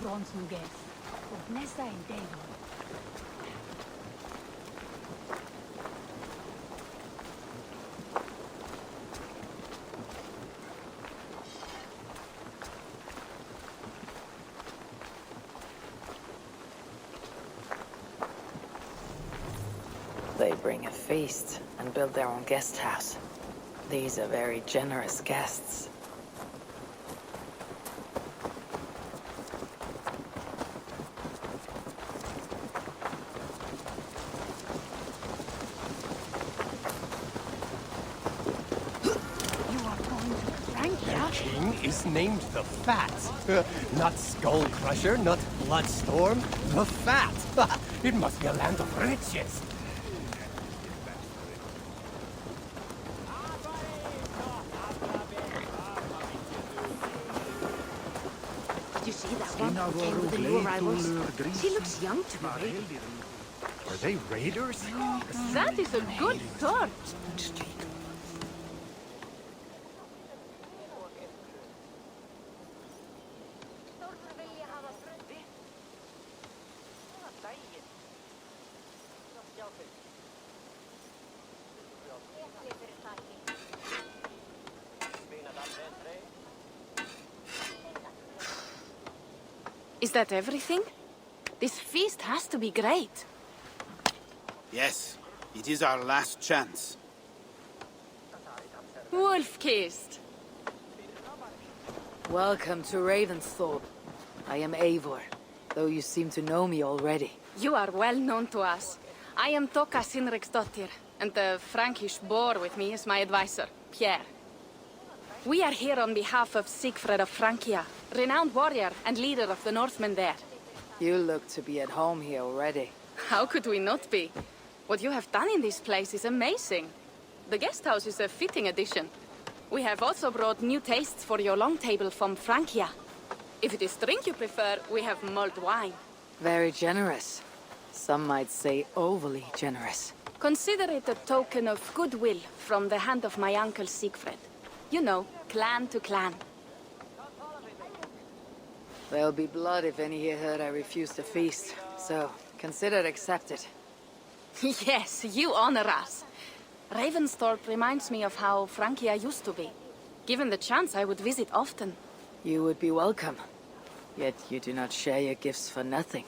Bronsmuges, und Nessa in Dagon. They bring a feast and build their own guest house. These are very generous guests. You are going to Francia? King is named the Fat. Not Skull Crusher, not Bloodstorm, the Fat. It must be a land of riches. Did you see that one who came with the new arrivals? She looks young to me. Are they raiders? That is a good thought. Is that everything? This feast has to be great. Yes, it is our last chance. Wolf-kissed. Welcome to Ravensthorpe. I am Eivor, though you seem to know me already. You are well known to us. I am Toka Sinriksdottir, and the Frankish boar with me is my advisor, Pierre. We are here on behalf of Siegfried of Francia, renowned warrior and leader of the Northmen there. You look to be at home here already. How could we not be? What you have done in this place is amazing. The guest house is a fitting addition. We have also brought new tastes for your long table from Francia. If it is drink you prefer, we have mulled wine. Very generous. Some might say overly generous. Consider it a token of goodwill from the hand of my uncle Siegfried. You know, clan to clan. There'll be blood if any here heard I refuse to feast, so consider it accepted. Yes, you honor us. Ravensthorpe reminds me of how Francia used to be. Given the chance, I would visit often. You would be welcome. Yet you do not share your gifts for nothing.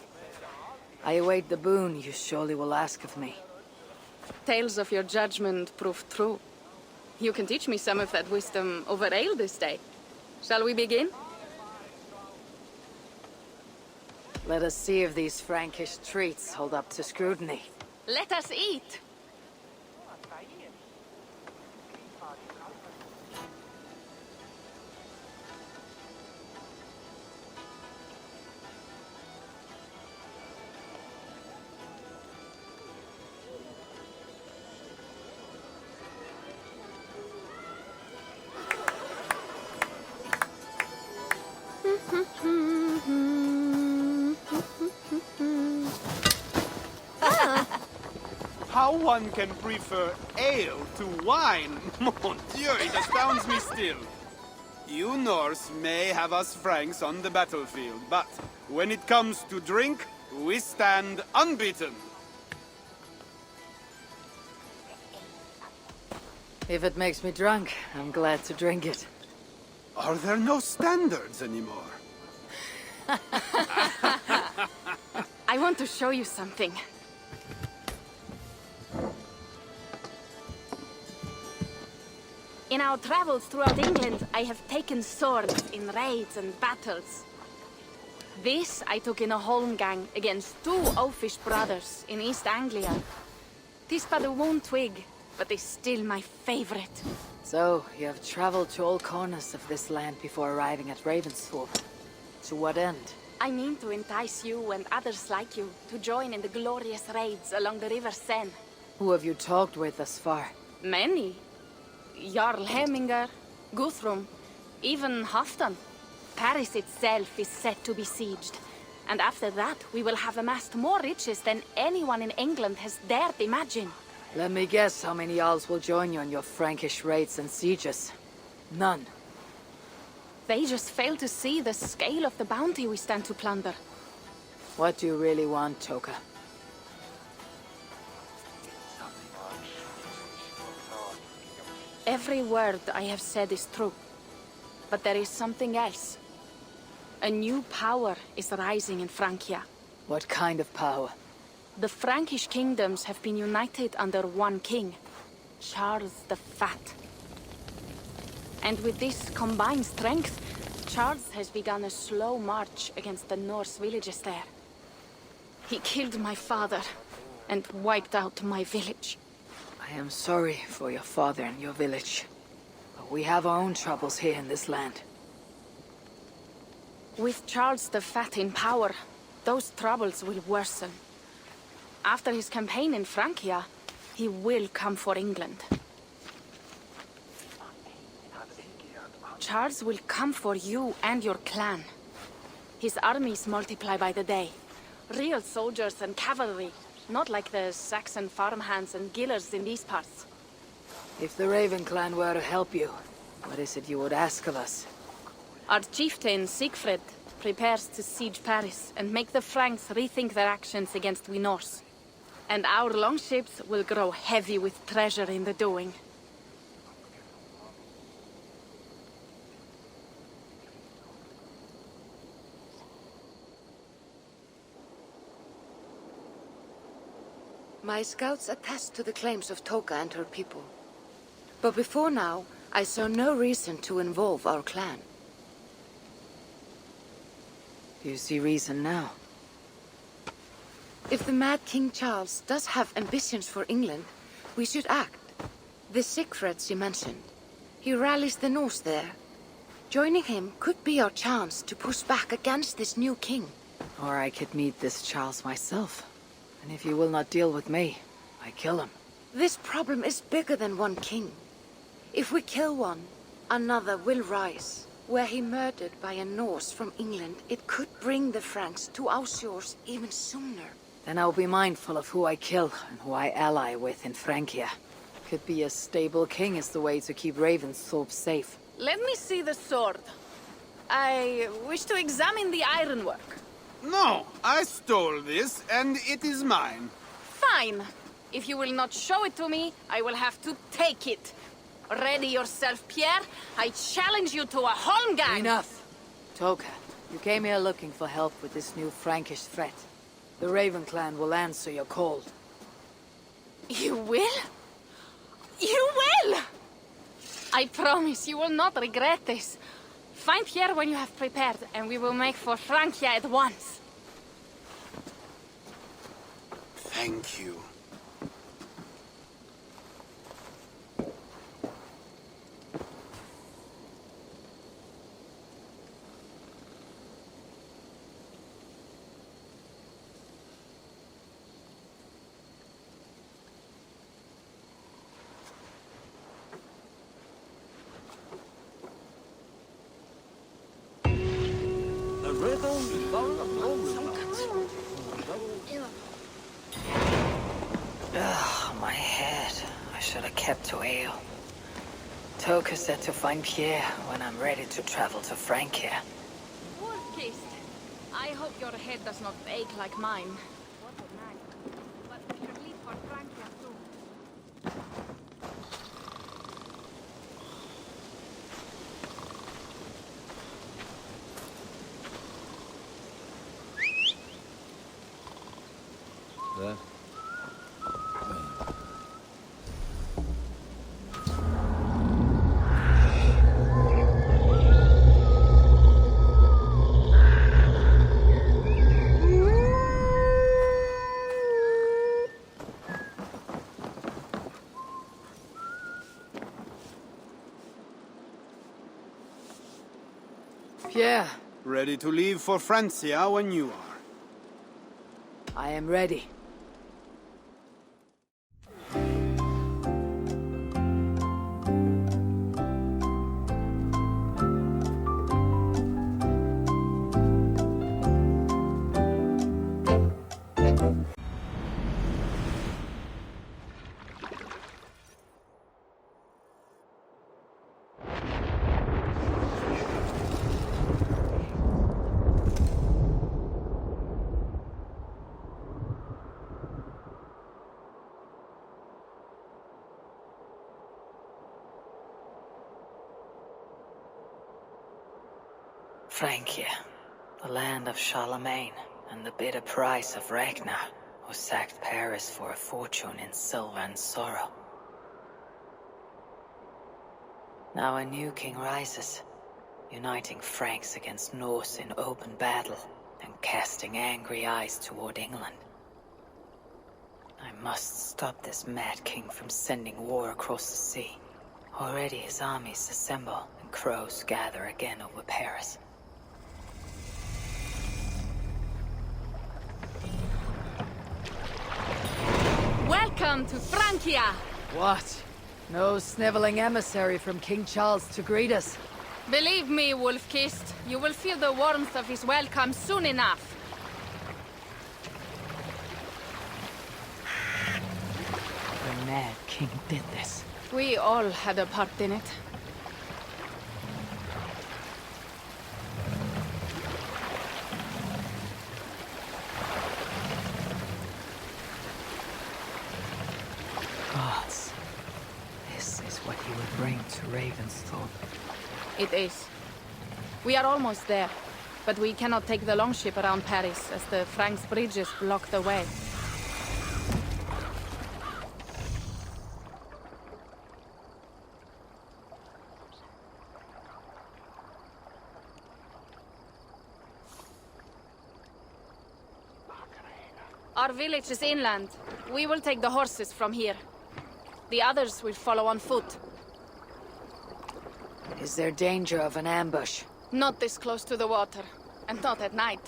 I await the boon you surely will ask of me. Tales of your judgment prove true. You can teach me some of that wisdom over ale this day. Shall we begin? Let us see if these Frankish treats hold up to scrutiny. Let us eat! How one can prefer ale to wine? Mon Dieu, it astounds me still. You Norse may have us Franks on the battlefield, but when it comes to drink, we stand unbeaten. If it makes me drunk, I'm glad to drink it. Are there no standards anymore? I want to show you something. In our travels throughout England, I have taken swords in raids and battles. This I took in a holmgang against two oafish brothers in East Anglia. 'Tis but a worn twig, but is still my favorite. So, you have traveled to all corners of this land before arriving at Ravensthorpe. To what end? I mean to entice you and others like you to join in the glorious raids along the River Seine. Who have you talked with thus far? Many. Jarl Hemminger, Guthrum, even Halfdan. Paris itself is set to be sieged. And after that, we will have amassed more riches than anyone in England has dared imagine. Let me guess how many Jarls will join you in your Frankish raids and sieges. None. They just fail to see the scale of the bounty we stand to plunder. What do you really want, Toka? Every word I have said is true. But there is something else. A new power is rising in Francia. What kind of power? The Frankish kingdoms have been united under one king, Charles the Fat. And with this combined strength, Charles has begun a slow march against the Norse villages there. He killed my father and wiped out my village. I am sorry for your father and your village. But we have our own troubles here in this land. With Charles the Fat in power, those troubles will worsen. After his campaign in Francia, he will come for England. Charles will come for you and your clan. His armies multiply by the day. Real soldiers and cavalry, not like the Saxon farmhands and gillers in these parts. If the Raven clan were to help you, what is it you would ask of us? Our chieftain, Siegfried, prepares to siege Paris and make the Franks rethink their actions against we Norse. And our longships will grow heavy with treasure in the doing. My scouts attest to the claims of Toka and her people. But before now, I saw no reason to involve our clan. You see reason now. If the mad King Charles does have ambitions for England, we should act. The Siegfried you mentioned, he rallies the Norse there. Joining him could be our chance to push back against this new king. Or I could meet this Charles myself. And if you will not deal with me, I kill him. This problem is bigger than one king. If we kill one, another will rise. Were he murdered by a Norse from England, it could bring the Franks to our shores even sooner. Then I'll be mindful of who I kill and who I ally with in Francia. Could be a stable king is the way to keep Ravensthorpe safe. Let me see the sword. I wish to examine the ironwork. No, I stole this, and it is mine. Fine. If you will not show it to me, I will have to take it. Ready yourself, Pierre. I challenge you to a holmgang. Enough! Toka, you came here looking for help with this new Frankish threat. The Raven clan will answer your call. You will? You will! I promise you will not regret this. Find Pierre when you have prepared, and we will make for Francia at once. Thank you. Ugh, my head. I should have kept to ale. Toka said to find Pierre when I'm ready to travel to Francia. Poor Kist. I hope your head does not ache like mine. What a night. But we should leave for Francia soon. Pierre, Ready to leave for Francia when you are. I am ready. Francia, the land of Charlemagne, and the bitter price of Ragnar, who sacked Paris for a fortune in silver and sorrow. Now a new king rises, uniting Franks against Norse in open battle, and casting angry eyes toward England. I must stop this mad king from sending war across the sea. Already his armies assemble, and crows gather again over Paris. Welcome to Francia! What? No sniveling emissary from King Charles to greet us? Believe me, Wolf-Kissed, you will feel the warmth of his welcome soon enough. The mad king did this. We all had a part in it. Gods. This is what he would bring to Ravensthorpe. It is. We are almost there, but we cannot take the longship around Paris as the Franks' bridges block the way. Our village is inland. We will take the horses from here. The others will follow on foot. Is there danger of an ambush? Not this close to the water, and not at night.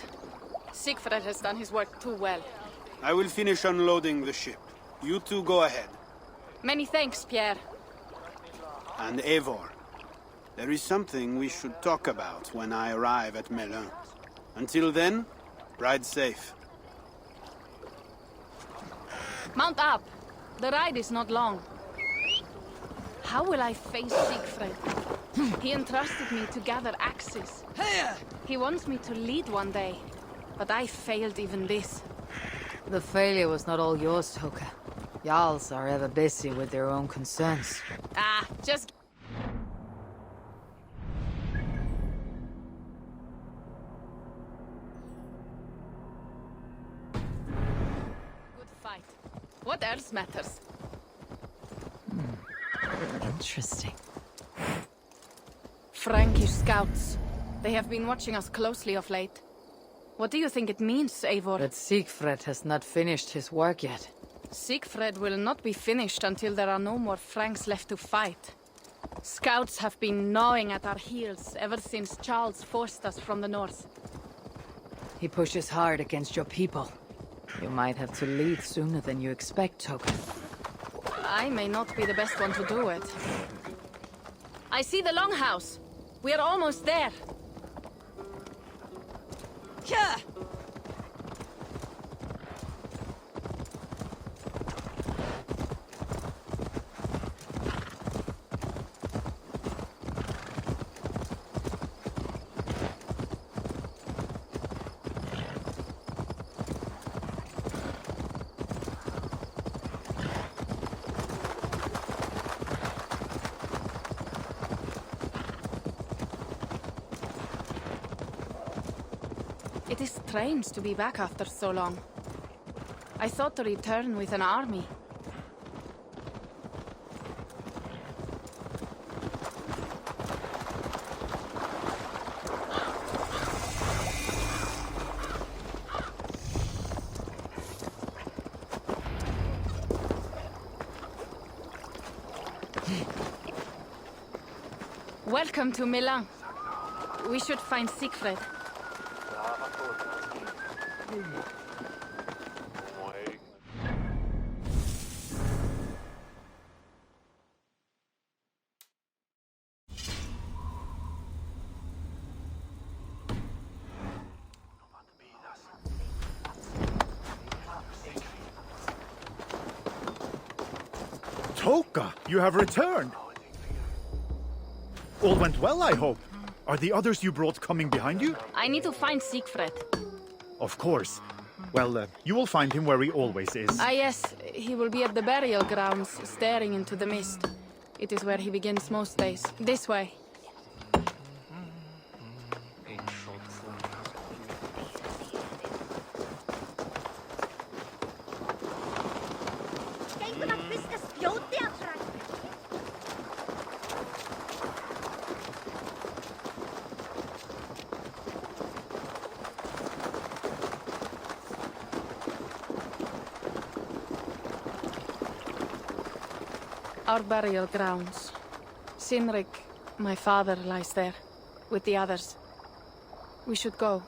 Siegfried has done his work too well. I will finish unloading the ship. You two go ahead. Many thanks, Pierre. And Eivor. There is something we should talk about when I arrive at Melun. Until then, ride safe. Mount up. The ride is not long. How will I face Siegfried? He entrusted me to gather axes. He wants me to lead one day, but I failed even this. The failure was not all yours, Toka. Jarls are ever busy with their own concerns. Ah, just... Good fight. What else matters? Interesting. Frankish scouts. They have been watching us closely of late. What do you think it means, Eivor? But Siegfried has not finished his work yet. Siegfried will not be finished until there are no more Franks left to fight. Scouts have been gnawing at our heels ever since Charles forced us from the north. He pushes hard against your people. You might have to leave sooner than you expect, Toka. I may not be the best one to do it. I see the longhouse. We are almost there. Yeah. It is strange to be back after so long. I thought to return with an army. Welcome to Milan. We should find Siegfried. Toka, you have returned. All went well, I hope. Are the others you brought coming behind you? I need to find Siegfried. Of course. Well, you will find him where he always is. Ah yes, he will be at the burial grounds, staring into the mist. It is where he begins most days. This way. Our burial grounds. Sinrik, my father, lies there, with the others. We should go.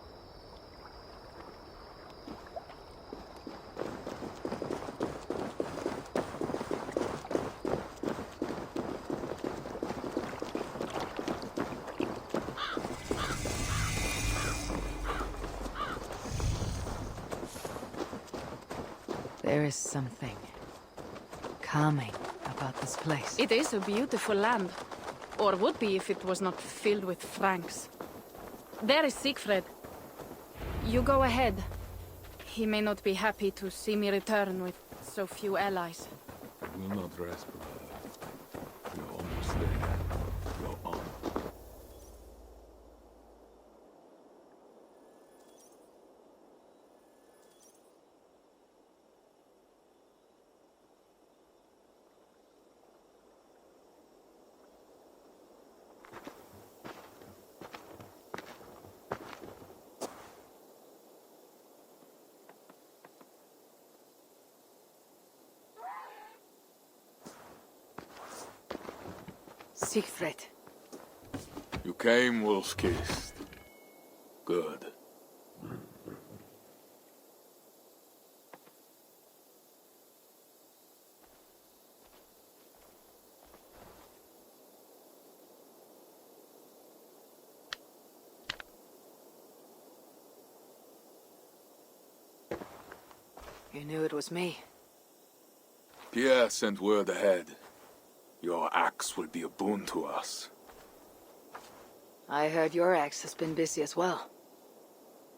There is something calming about this place. It is a beautiful land. Or would be if it was not filled with Franks. There is Siegfried. You go ahead. He may not be happy to see me return with so few allies. Will not rest, brother. You're almost there. Go on. Siegfried. You came wolf-kissed. Good. You knew it was me. Pierre sent word ahead. Your axe will be a boon to us. I heard your axe has been busy as well.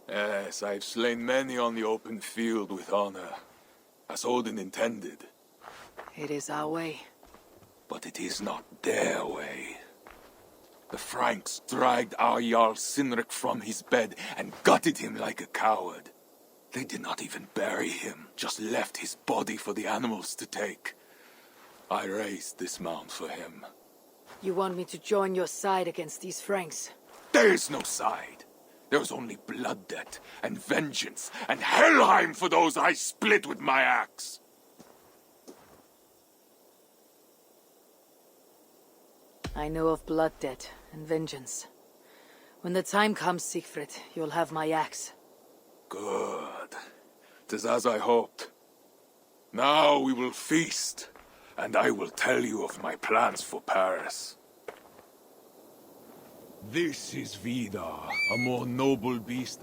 Yes, I've slain many on the open field with honor, as Odin intended. It is our way. But it is not their way. The Franks dragged our Jarl Sinrik from his bed and gutted him like a coward. They did not even bury him, just left his body for the animals to take. I raised this mound for him. You want me to join your side against these Franks? There is no side. There is only blood debt and vengeance and Helheim for those I split with my axe. I know of blood debt and vengeance. When the time comes, Siegfried, you'll have my axe. Good. 'Tis as I hoped. Now we will feast. And I will tell you of my plans for Paris. This is Vidar, a more noble beast.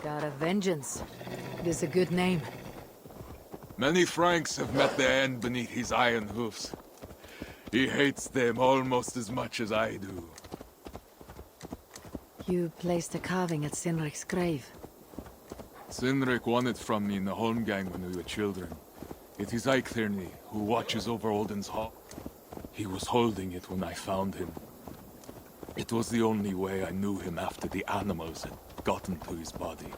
God of Vengeance. It is a good name. Many Franks have met their end beneath his iron hoofs. He hates them almost as much as I do. You placed a carving at Sinrik's grave. Sinrik won it from me in the Holmgang when we were children. It is Eiktherni, who watches over Odin's hall. He was holding it when I found him. It was the only way I knew him after the animals had gotten to his body.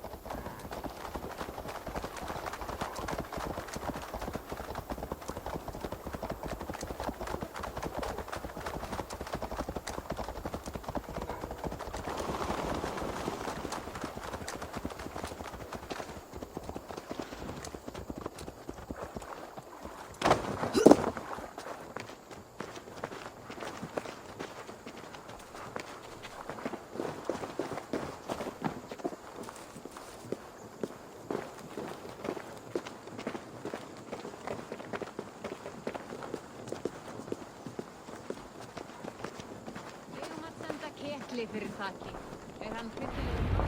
Fyrir þakki. Hann hryllilegur matur hérna?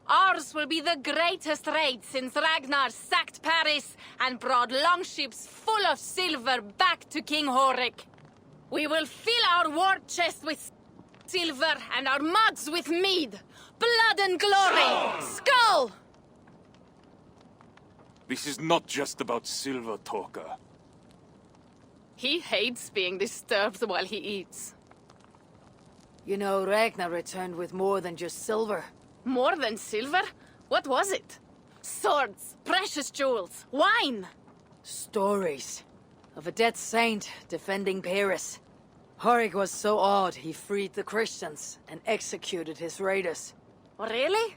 Ours will be the greatest raid since Ragnar sacked Paris and brought longships full of silver back to King Horik. We will fill our war chest with silver and our mugs with mead. Blood and glory! Skull! This is not just about silver, Toka. He hates being disturbed while he eats. You know, Ragnar returned with more than just silver. More than silver? What was it? Swords, precious jewels, wine! Stories of a dead saint defending Paris. Horik was so awed he freed the Christians and executed his raiders. Really?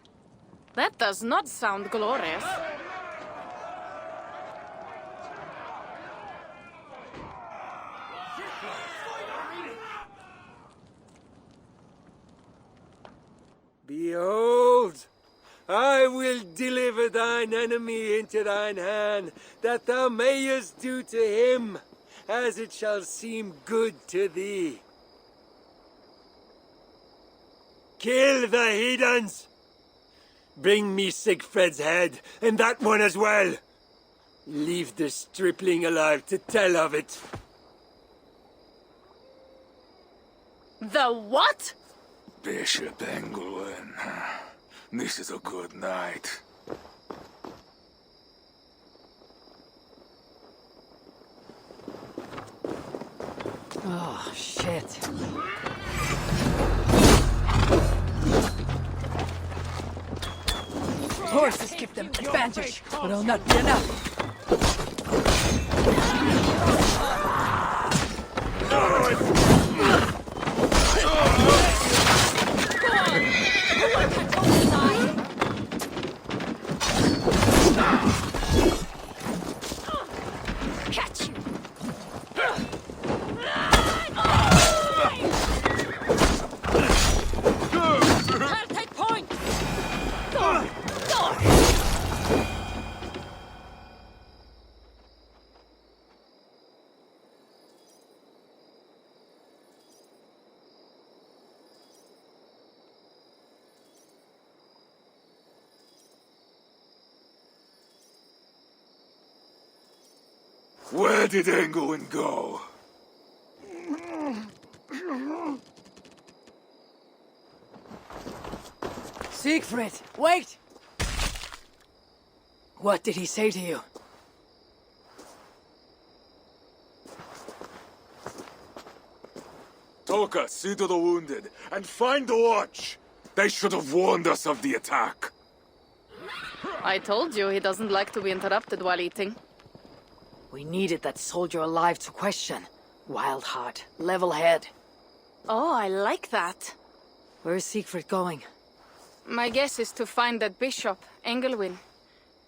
That does not sound glorious. Behold, I will deliver thine enemy into thine hand, that thou mayest do to him as it shall seem good to thee. Kill the heathens! Bring me Sigfred's head, and that one as well. Leave the stripling alive to tell of it. The what? Bishop Engelwin. This is a good night. Oh, shit. Horses give them advantage, but it'll not be enough. Catch you! Take point! Go! Go! Where did Engelwin go? Siegfried, wait! What did he say to you? Toka, see to the wounded, and find the watch! They should have warned us of the attack. I told you he doesn't like to be interrupted while eating. We needed that soldier alive to question. Wild heart, level head. Oh, I like that. Where is Siegfried going? My guess is to find that bishop, Engelwin.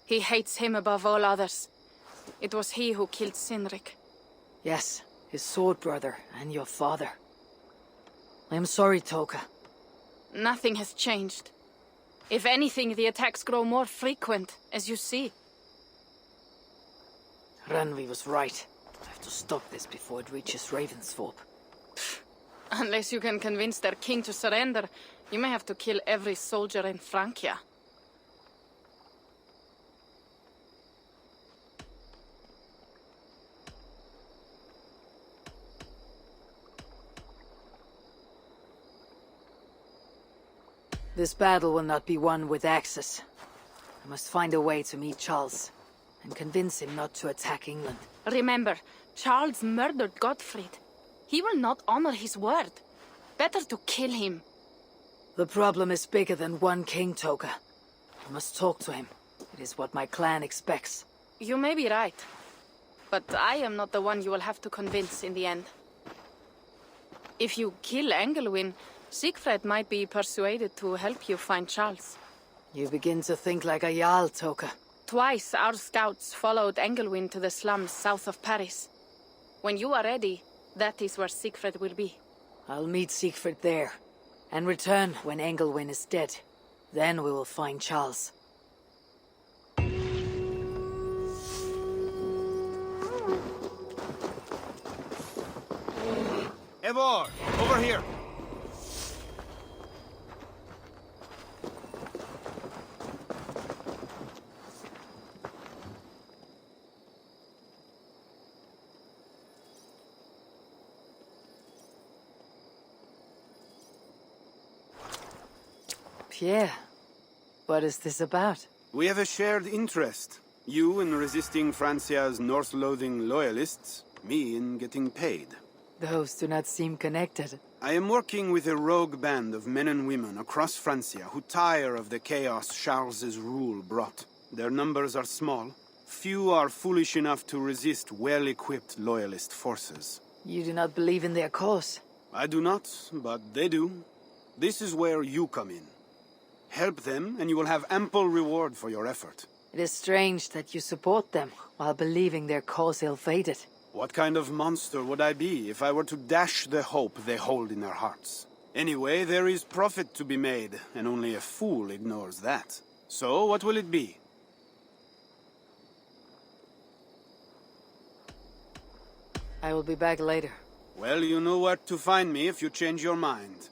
He hates him above all others. It was he who killed Sinrik. Yes, his sword brother and your father. I am sorry, Toka. Nothing has changed. If anything, the attacks grow more frequent, as you see. Randvi was right. I have to stop this before it reaches Ravensthorpe. Unless you can convince their king to surrender, you may have to kill every soldier in Francia. This battle will not be won with axes. I must find a way to meet Charles, and convince him not to attack England. Remember, Charles murdered Godfried. He will not honor his word. Better to kill him. The problem is bigger than one king, Toka. I must talk to him. It is what my clan expects. You may be right. But I am not the one you will have to convince in the end. If you kill Engelwin, Siegfried might be persuaded to help you find Charles. You begin to think like a Jarl, Toka. Twice our scouts followed Engelwin to the slums south of Paris. When you are ready, that is where Siegfried will be. I'll meet Siegfried there, and return when Engelwin is dead. Then we will find Charles. Eivor, over here. Pierre, what is this about? We have a shared interest. You in resisting Francia's Norse-loathing loyalists, me in getting paid. Those do not seem connected. I am working with a rogue band of men and women across Francia who tire of the chaos Charles's rule brought. Their numbers are small. Few are foolish enough to resist well-equipped loyalist forces. You do not believe in their cause? I do not, but they do. This is where you come in. Help them, and you will have ample reward for your effort. It is strange that you support them, while believing their cause ill-fated. What kind of monster would I be if I were to dash the hope they hold in their hearts? Anyway, there is profit to be made, and only a fool ignores that. So, what will it be? I will be back later. Well, you know where to find me if you change your mind.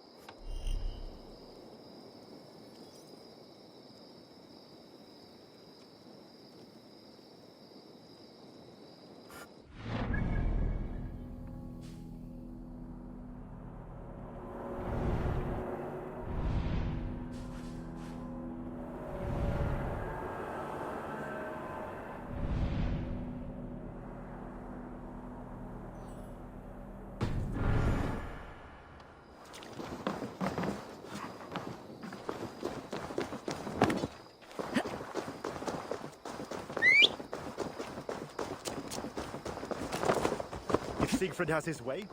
If Siegfried has his way...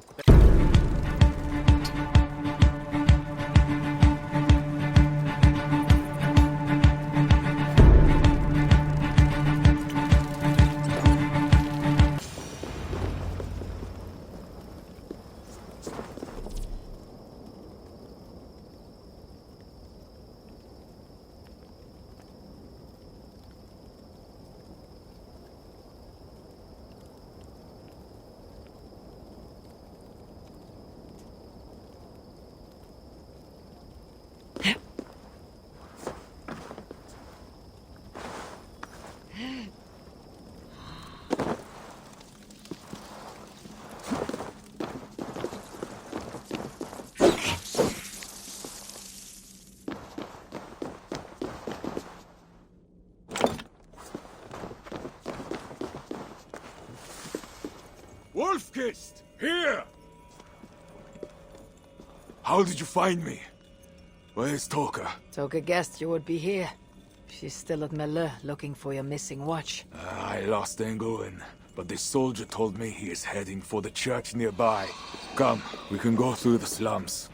Wolfkist! Here! How did you find me? Where's Toka? Toka guessed you would be here. She's still at Melun, looking for your missing watch. I lost Engelwin, but this soldier told me he is heading for the church nearby. Come, we can go through the slums.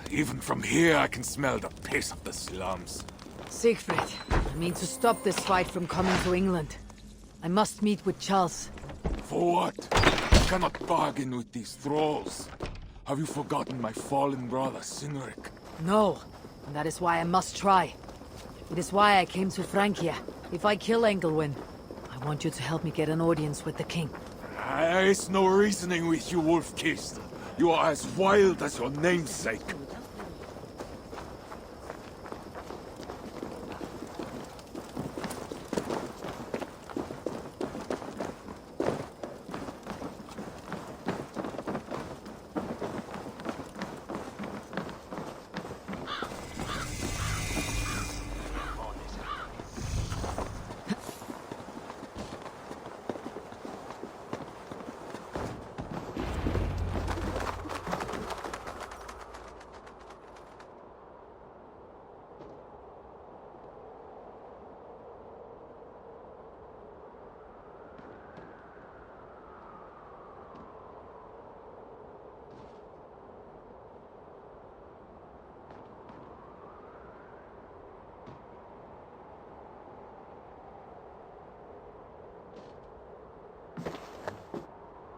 Even from here I can smell the piss of the slums. Siegfried, I mean to stop this fight from coming to England. I must meet with Charles. For what? I cannot bargain with these thralls. Have you forgotten my fallen brother, Cynric? No, and that is why I must try. It is why I came to Francia. If I kill Engelwin, I want you to help me get an audience with the king. There is no reasoning with you, Wolfkist. You are as wild as your namesake.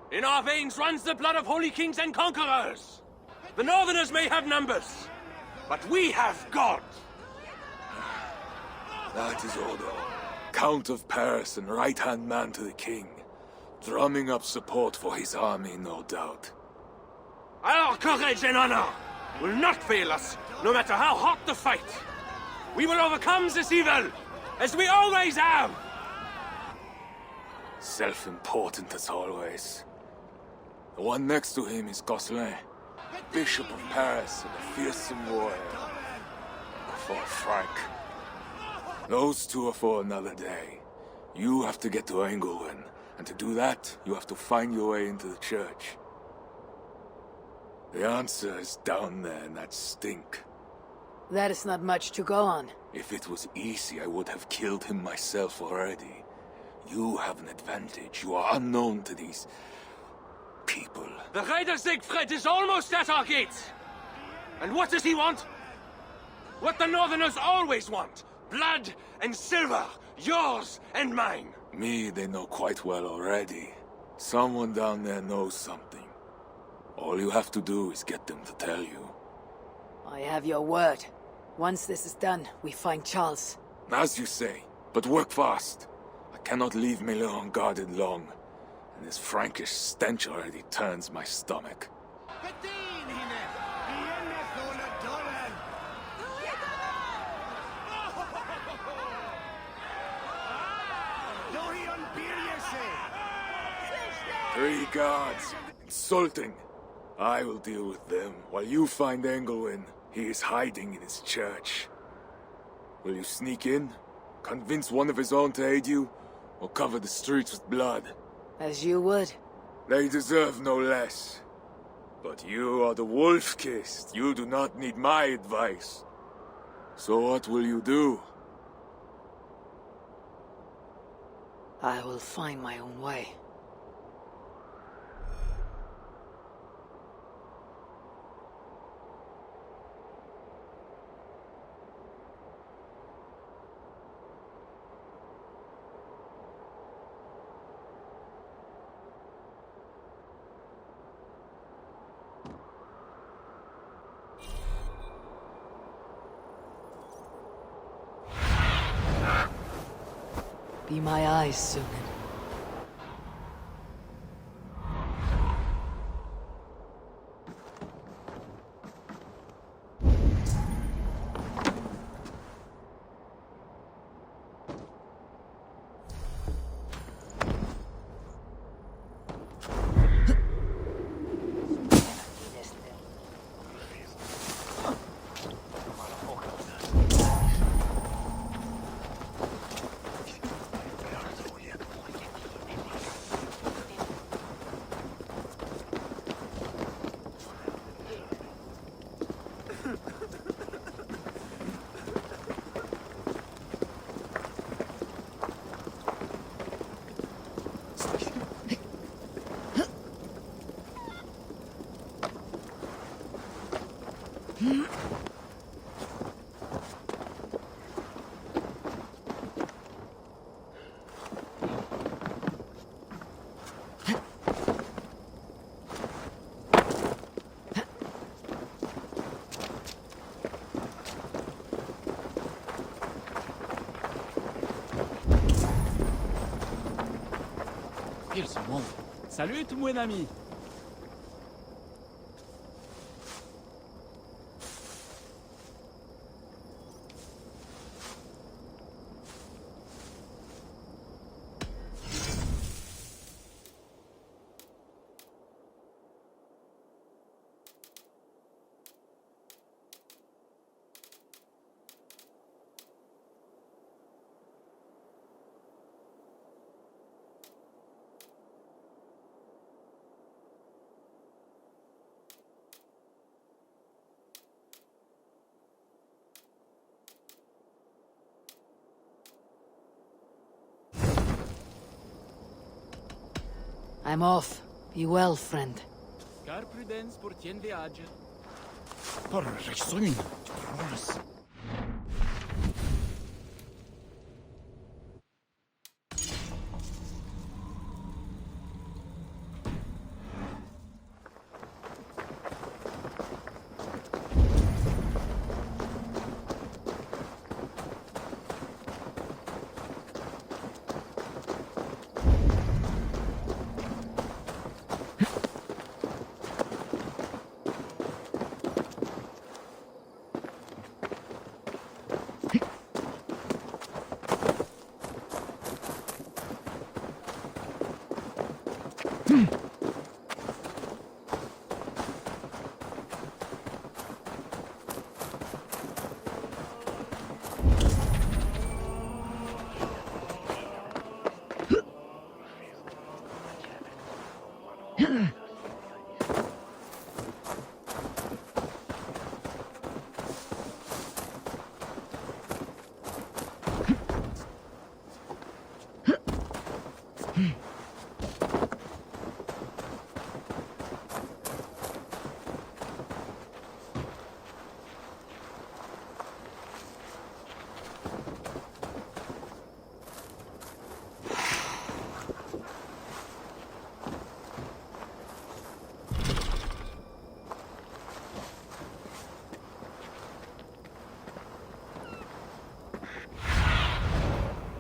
In our veins runs the blood of holy kings and conquerors. The Northerners may have numbers, but we have God. That is Odo, Count of Paris and right-hand man to the king. Drumming up support for his army, no doubt. Our courage and honor will not fail us, no matter how hot the fight. We will overcome this evil, as we always have. Self-important as always. The one next to him is Gosselin, Bishop of Paris and a fearsome warrior. Poor Frank. Those two are for another day. You have to get to Engelwin, and to do that, you have to find your way into the church. The answer is down there in that stink. That is not much to go on. If it was easy, I would have killed him myself already. You have an advantage. You are unknown to these people. The Raider Siegfried is almost at our gates. And what does he want? What the Northerners always want. Blood and silver. Yours and mine. Me, they know quite well already. Someone down there knows something. All you have to do is get them to tell you. I have your word. Once this is done, we find Charles. As you say, but work fast. I cannot leave Miller unguarded long. And this Frankish stench already turns my stomach. Three guards. Insulting. I will deal with them while you find Engelwin. He is hiding in his church. Will you sneak in? Convince one of his own to aid you? Or cover the streets with blood? As you would. They deserve no less. But you are the wolf-kissed. You do not need my advice. So what will you do? I will find my own way. Be my eyes, Sunan. Ils sont bons. Salut tout mon ami. I'm off. Be well, friend. Car prudence pour tien viage. Por resumin, cross.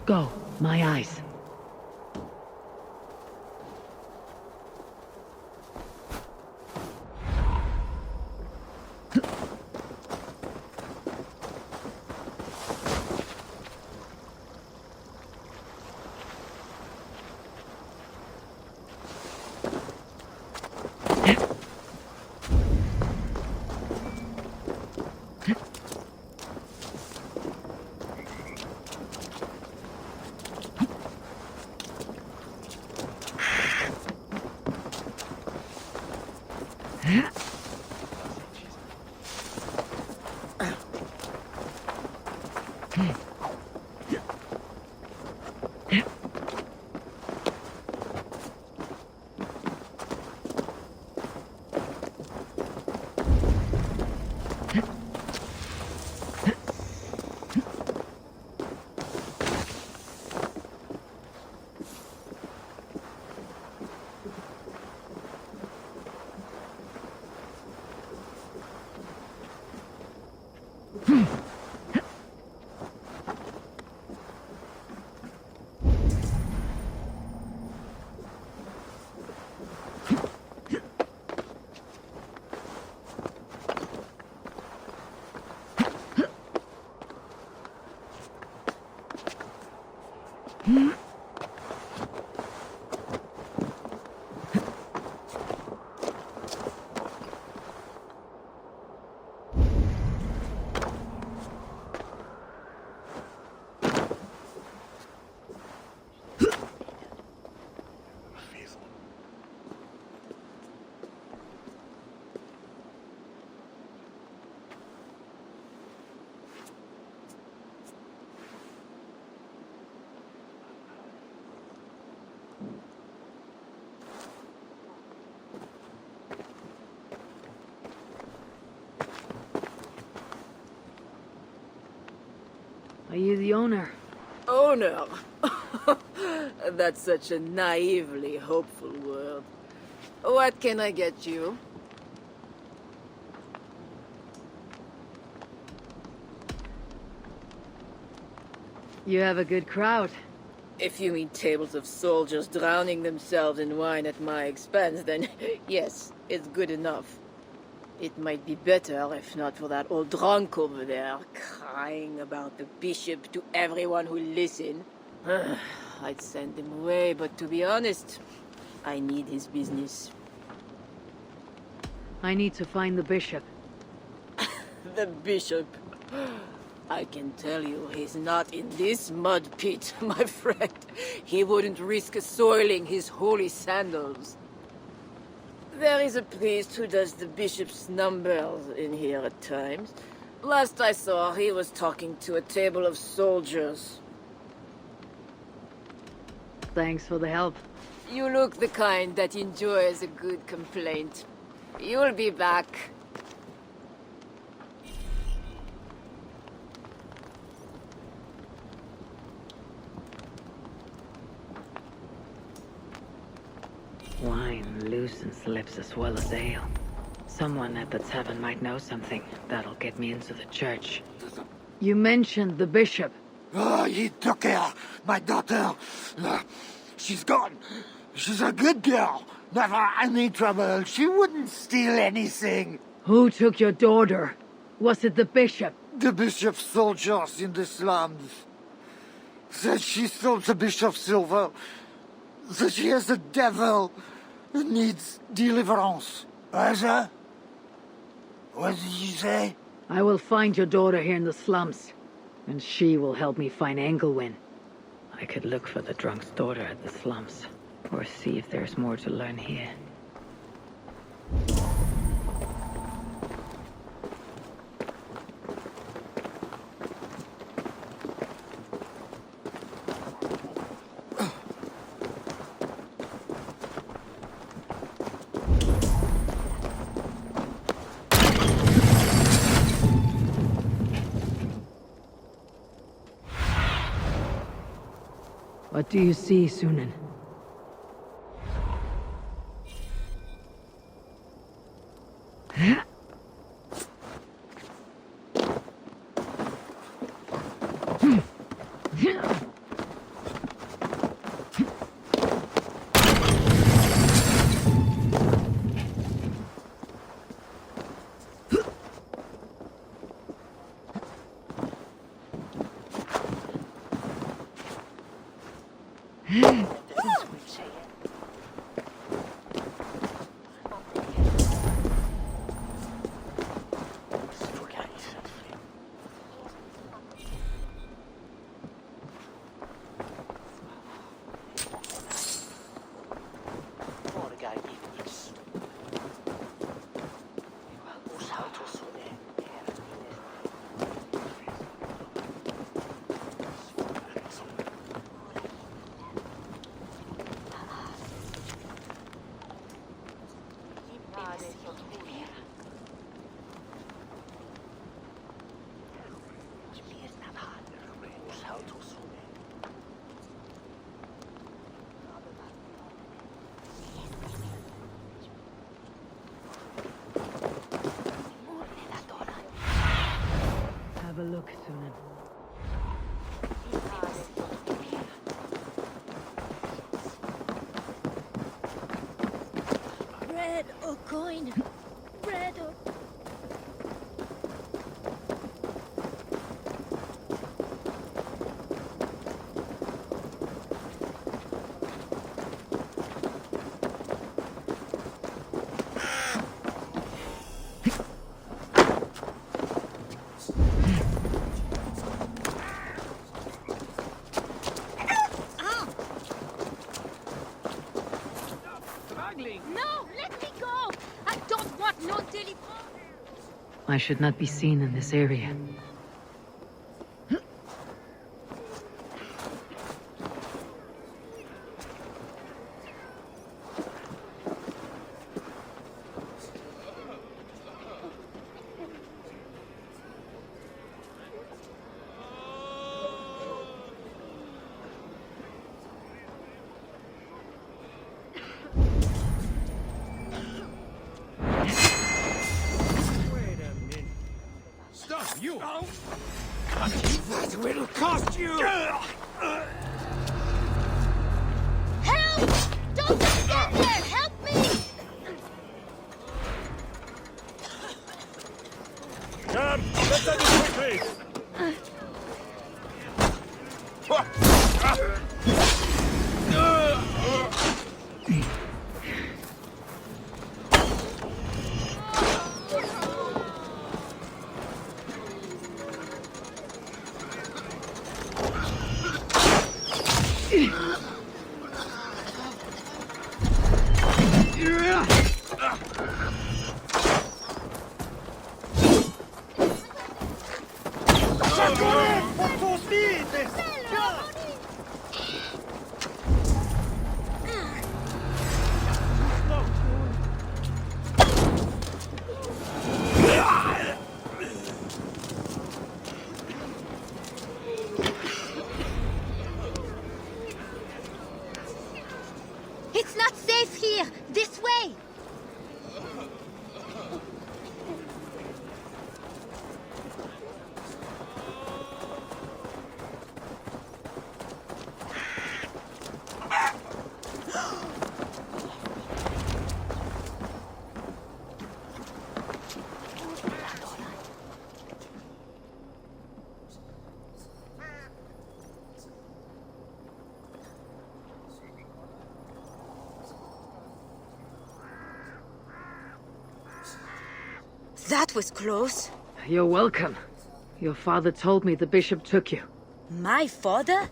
Go, my eyes. Are you the owner? Owner? That's such a naively hopeful word. What can I get you? You have a good crowd. If you mean tables of soldiers drowning themselves in wine at my expense, then yes, it's good enough. It might be better if not for that old drunk over there, crying about the bishop to everyone who listen. I'd send him away, but to be honest, I need his business. I need to find the bishop. The bishop? I can tell you he's not in this mud pit, my friend. He wouldn't risk soiling his holy sandals. There is a priest who does the bishop's numbers in here at times. Last I saw, he was talking to a table of soldiers. Thanks for the help. You look the kind that enjoys a good complaint. You'll be back. Wine loosens lips as well as ale. Someone at the tavern might know something that'll get me into the church. You mentioned the bishop. Oh, he took her, my daughter. She's gone. She's a good girl. Never any trouble. She wouldn't steal anything. Who took your daughter? Was it the bishop? The bishop's soldiers in the slums. Said she stole the bishop's silver. Said she has the devil. Needs deliverance. Asa? What did you say? I will find your daughter here in the slums. And she will help me find Engelwin. I could look for the drunk's daughter at the slums, or see if there's more to learn here. What do you see, Sunan? Have a look, Sunan. Bread or coin? Bread or... No, let me go! I don't want no deliverance! I should not be seen in this area. You! That will cost you! Help! Don't just stand there! Help me! Come! Let's end it quickly! It's not safe here! This way! That was close. You're welcome. Your father told me the bishop took you. My father?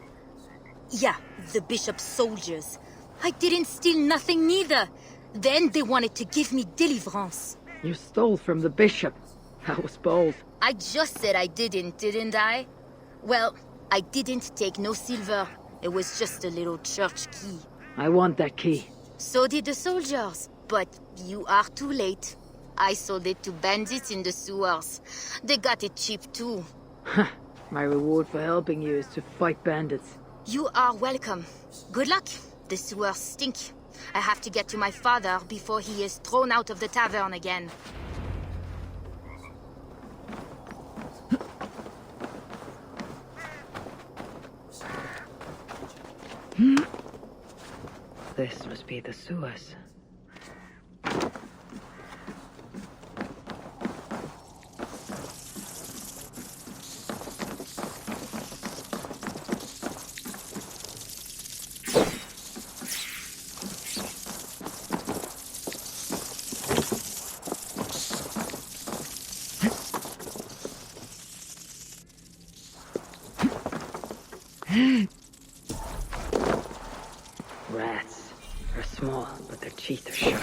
Yeah, the bishop's soldiers. I didn't steal nothing neither. Then they wanted to give me deliverance. You stole from the bishop. That was bold. I just said I didn't I? Well, I didn't take no silver. It was just a little church key. I want that key. So did the soldiers. But you are too late. I sold it to bandits in the sewers. They got it cheap too. My reward for helping you is to fight bandits. You are welcome. Good luck. The sewers stink. I have to get to my father before he is thrown out of the tavern again. This must be the sewers. Rats. They're small, but their teeth are sharp.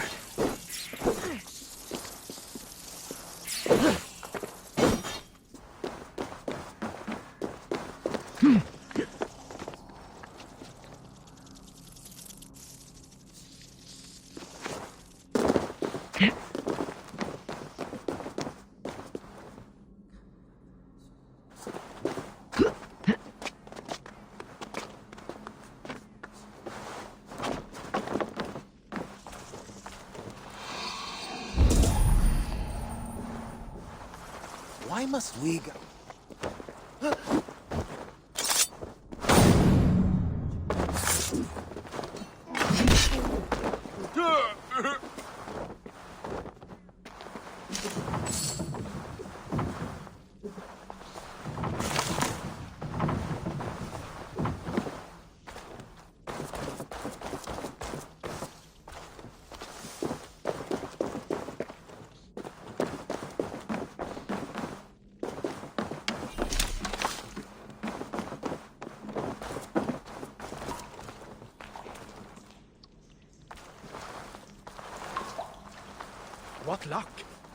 Why must we go? What luck!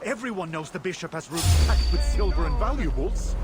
Everyone knows the bishop has rooms packed with silver and valuables.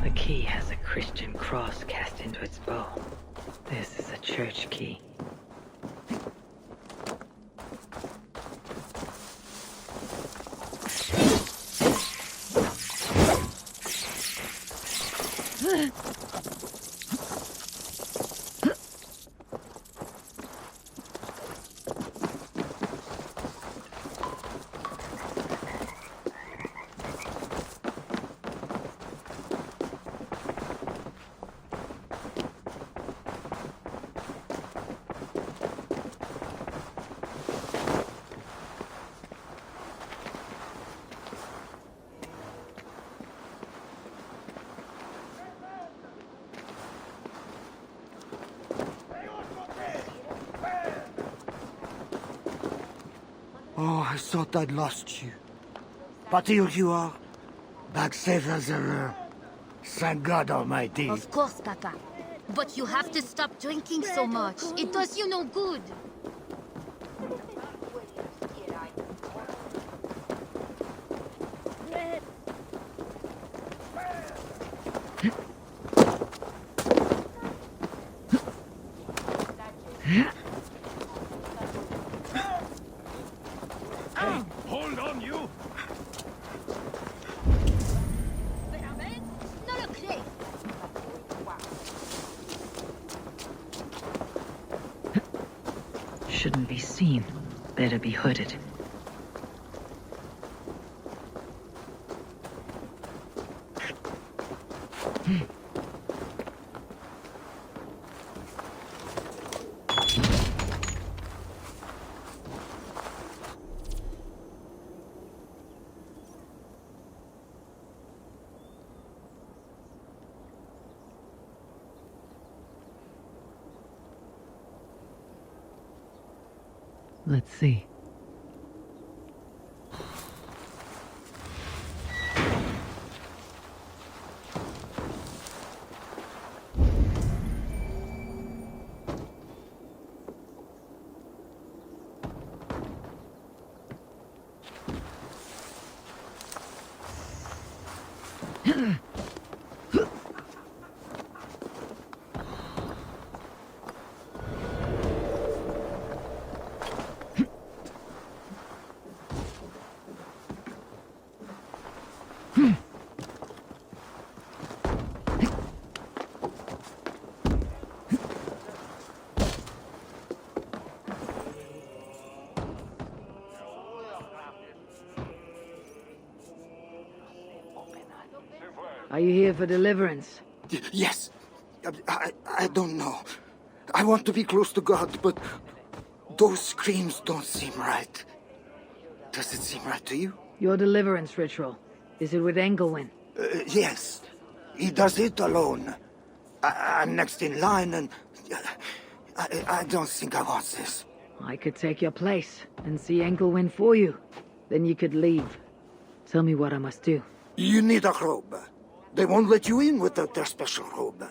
The key has a Christian cross cast into its bow. This is a church key. Oh, I thought I'd lost you. But here you are, back safe as ever. Thank God Almighty. Of course, Papa. But you have to stop drinking so much. It does you no good. Hold on, you! shouldn't be seen. Better be hooded. Let's see. Are you here for deliverance? Yes. I don't know. I want to be close to God, but those screams don't seem right. Does it seem right to you? Your deliverance ritual. Is it with Engelwin? Yes. He does it alone. I'm next in line, and I don't think I want this. I could take your place and see Engelwin for you. Then you could leave. Tell me what I must do. You need a robe. They won't let you in without their special robe.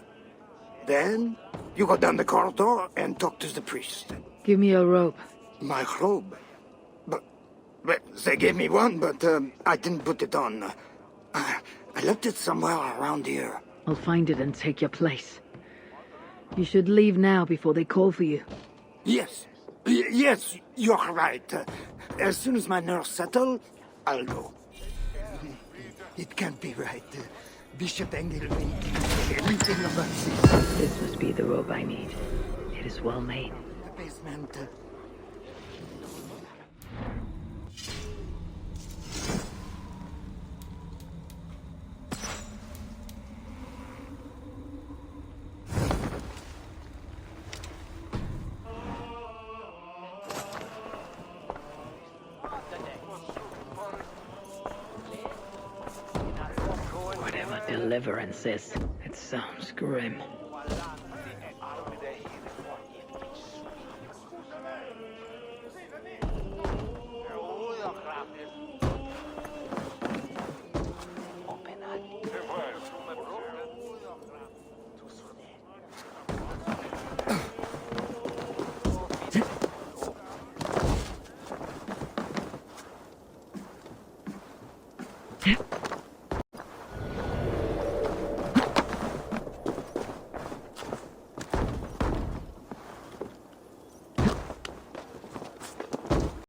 Then, you go down the corridor and talk to the priest. Give me your robe. My robe? But they gave me one, but I didn't put it on. I left it somewhere around here. I'll find it and take your place. You should leave now before they call for you. Yes. Yes, you're right. As soon as my nerves settle, I'll go. It can't be right. Bishop Engelwin knows everything about this. This must be the robe I need. It is well made. The basement. Whatever deliverance is, it sounds grim.